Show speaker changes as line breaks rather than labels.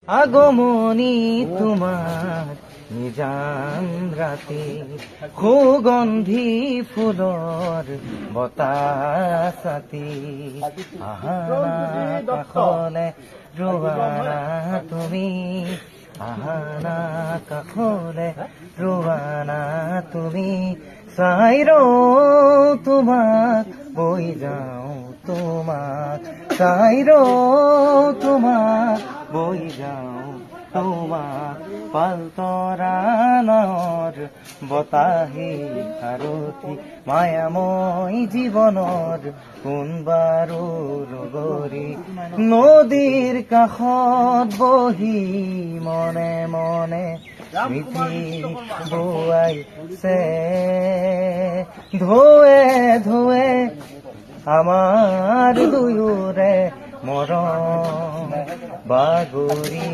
আগমনী তোমার নিজান রাতে সুগন্ধি ফুলৰ বতাসাতি আহানা কাষলে ৰোৱানা তুমি আহানা কাষলে ৰোৱানা তুমি চাই ৰওঁ তোমাক বৈ যাওঁ তোমাক চাই ৰওঁ তোমাক বৈ যাওঁ তোমাক পালতৰানৰ বতাহে সাৰথি মায়াময় জীৱনৰ কোনবাৰো ৰগৰি নদীৰ কাষত বহি মনে মনে স্মৃতি বোৱাইছে ঢৌৱে ঢৌৱে আমাৰ দুয়োৰে মৰম বাগৰি